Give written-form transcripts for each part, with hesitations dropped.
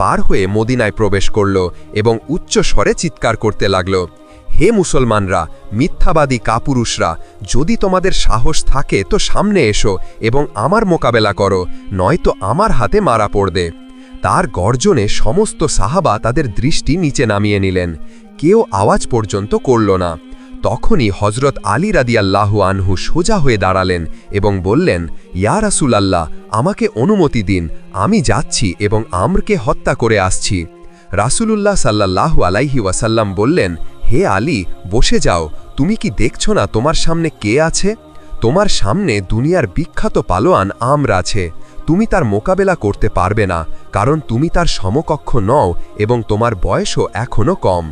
পার হয়ে মদিনায় প্রবেশ করল এবং উচ্চ স্বরে চিৎকার করতে লাগল, হে মুসলমানরা, মিথ্যাবাদী কাপুরুষরা, যদি তোমাদের সাহস থাকে তো সামনে এসো এবং আমার মোকাবেলা করো, নয়তো আমার হাতে মারা পড়বে। তার গর্জনে সমস্ত সাহাবা তাদের দৃষ্টি নিচে নামিয়ে নিলেন, কেউ আওয়াজ পর্যন্ত করল না। তখনই হজরত আলী রাদিয়াল্লাহু আনহু সোজা হয়ে দাঁড়ালেন এবং বললেন, ইয়া রাসূলুল্লাহ, আমাকে অনুমতি দিন, আমি যাচ্ছি এবং আমরকে হত্যা করে আসছি। রাসূলুল্লাহ সাল্লাল্লাহু আলাইহি ওয়াসাল্লাম বললেন, হে আলী, বসে যাও, তুমি কি দেখছো না তোমার সামনে কে আছে? তোমার সামনে দুনিয়ার বিখ্যাত পালোয়ান আমর আছে। তুমি তার মোকাবেলা করতে পারবে না, কারণ তুমি তার সমকক্ষ নও এবং তোমার বয়সও এখনও কম।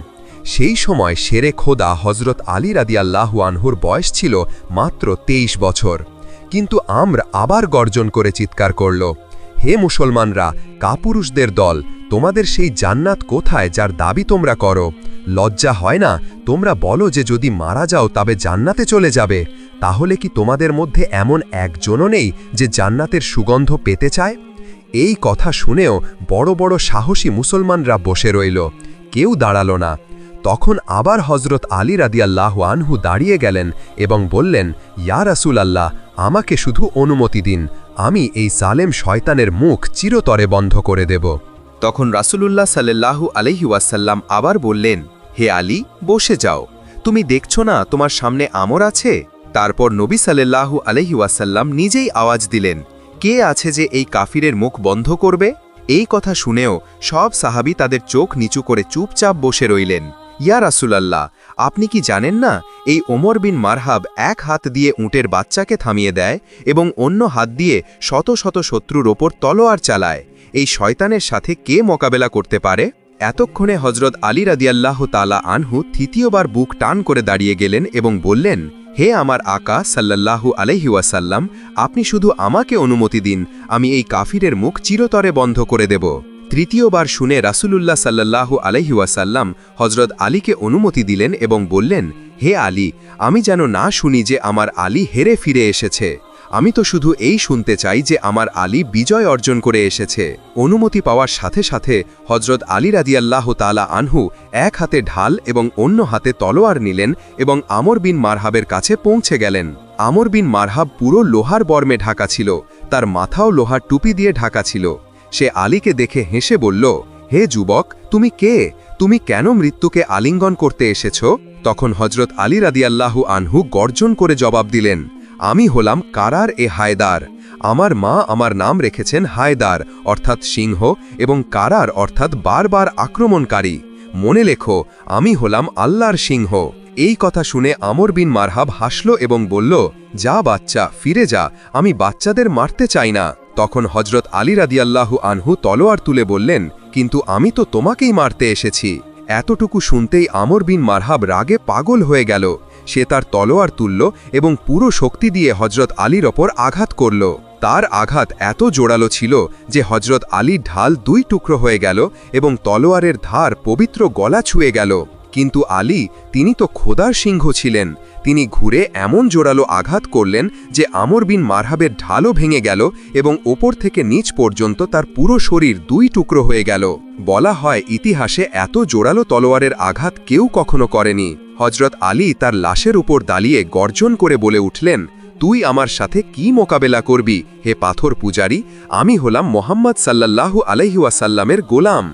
সেই সময় শেরে খোদা হজরত আলী রাদিয়াল্লাহু আনহুর বয়স ছিল মাত্র 23 বছর। কিন্তু আমর আবার গর্জন করে চিৎকার করল, হে মুসলমানরা, কাপুরুষদের দল, তোমাদের সেই জান্নাত কোথায় যার দাবি তোমরা করো? লজ্জা হয় না? তোমরা বলো যে যদি মারা যাও তবে জান্নাতে চলে যাবে। তাহলে কি তোমাদের মধ্যে এমন একজনও নেই যে জান্নাতের সুগন্ধ পেতে চায়? এই কথা শুনেও বড় বড় সাহসী মুসলমানরা বসে রইল, কেউ দাঁড়াল না। তখন আবার হজরত আলী রাদিয়াল্লাহু আনহু দাঁড়িয়ে গেলেন এবং বললেন, ইয়া রাসূলুল্লাহ, আমাকে শুধু অনুমতি দিন, আমি এই জালেম শয়তানের মুখ চিরতরে বন্ধ করে দেব। তখন রাসূলুল্লাহ সাল্লাল্লাহু আলাইহি ওয়াসাল্লাম আবার বললেন, হে আলী, বসে যাও, তুমি দেখছো না তোমার সামনে আমর আছে? তারপর নবী সাল্লাল্লাহু আলাইহি ওয়াসাল্লাম নিজেই আওয়াজ দিলেন, কে আছে যে এই কাফিরের মুখ বন্ধ করবে? এই কথা শুনেও সব সাহাবী তাদের চোখ নিচু করে চুপচাপ বসে রইলেন। ইয়া রাসূলুল্লাহ, আপনি কি জানেন না এই ওমর বিন মারহাব এক হাত দিয়ে উটের বাচ্চাকে থামিয়ে দেয় এবং অন্য হাত দিয়ে শত শত শত্রুর ওপর তলোয়ার চালায়? এই শয়তানের সাথে কে মোকাবেলা করতে পারে? এতক্ষণে হজরত আলী রাদিয়াল্লাহু তাআলা আনহু তৃতীয়বার বুক টান করে দাঁড়িয়ে গেলেন এবং বললেন, হে আমার আকা সাল্লাল্লাহু আলাইহি ওয়াসাল্লাম, আপনি শুধু আমাকে অনুমতি দিন, আমি এই কাফিরের মুখ চিরতরে বন্ধ করে দেব। তৃতীয়বার শুনে রাসূলুল্লাহ সাল্লাল্লাহু আলাইহি ওয়াসাল্লাম হজরত আলীকে অনুমতি দিলেন এবং বললেন, হে আলী, আমি যেন না শুনি যে আমার আলী হেরে ফিরে এসেছে। আমি তো শুধু এই শুনতে চাই যে আমার আলী বিজয় অর্জন করে এসেছে। অনুমতি পাওয়ার সাথে সাথে হজরত আলী রাদিয়াল্লাহু তাআলা আনহু এক হাতে ঢাল এবং অন্য হাতে তলোয়ার নিলেন এবং আমর বিন মারহাবের কাছে পৌঁছে গেলেন। আমর বিন মারহাব পুরো লোহার বর্মে ঢাকা ছিল, তার মাথাও লোহার টুপি দিয়ে ঢাকা ছিল। সে আলীকে দেখে হেসে বলল, হে যুবক, তুমি কে? তুমি কেন মৃত্যুকে আলিঙ্গন করতে এসেছ? তখন হজরত আলী রাদিয়াল্লাহু আনহু গর্জন করে জবাব দিলেন, আমি হলাম কারার এ হায়দার। আমার মা আমার নাম রেখেছেন হায়দার অর্থাৎ সিংহ এবং কারার অর্থাৎ বারবার আক্রমণকারী। মনে লেখো, আমি হলাম আল্লাহর সিংহ। এই কথা শুনে আমর বিন মারহাব হাসল এবং বলল, যা বাচ্চা, ফিরে যা, আমি বাচ্চাদের মারতে চাই না। তখন হজরত আলী রাদিয়াল্লাহু আনহু তলোয়ার তুলে বললেন, কিন্তু আমি তো তোমাকেই মারতে এসেছি। এতটুকু শুনতেই আমর বিন মারহাব রাগে পাগল হয়ে গেল। সে তার তলোয়ার তুলল এবং পুরো শক্তি দিয়ে হজরত আলীর ওপর আঘাত করল। তার আঘাত এত জোরালো ছিল যে হজরত আলীর ঢাল 2 টুকরো হয়ে গেল এবং তলোয়ারের ধার পবিত্র গলা ছুঁয়ে গেল। কিন্তু আলী, তিনি তো খোদার সিংহ ছিলেন। তিনি ঘুরে এমন জোরালো আঘাত করলেন যে আমর বিন মারহাবের ঢালও ভেঙে গেল এবং ওপর থেকে নিচ পর্যন্ত তার পুরো শরীর 2 টুকরো হয়ে গেল। বলা হয়, ইতিহাসে এত জোরালো তলোয়ারের আঘাত কেউ কখনো করেনি। হজরত আলী তার লাশের উপর দাঁড়িয়ে গর্জন করে বলে উঠলেন, তুই আমার সাথে কি মোকাবেলা করবি, হে পাথর পূজারী? আমি হলাম মুহাম্মদ সাল্লাল্লাহু আলাইহি ওয়াসাল্লামের গোলাম।